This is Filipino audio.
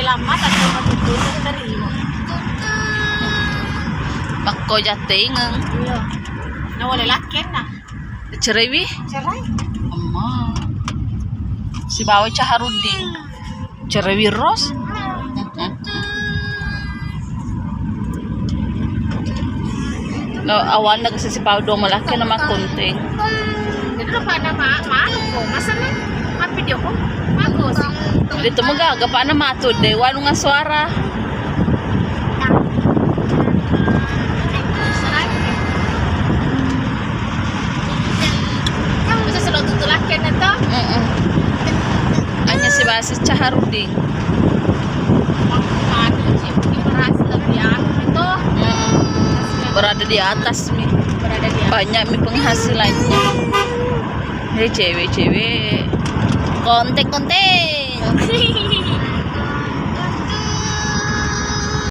lama tapi matutunan dari mo. Bakko jating ang Iya. Nawala lakin na. cerewi. Cerai. Amma. Si bawa Caharudin. Cerewi Ros. No, awan na kasi si Pao do malaki na makunting. Dito pa na maano ko. Masa na? Video ko. Bagus. Dito magaga pa na matud de walo nga suara. Bisa selalu tutulakan na to. Anya si Basis Caharudin. Berada di atas mi. Berada di atas. Banyak mi penghasilannya. Hei cewek-cewek kontek-kontek.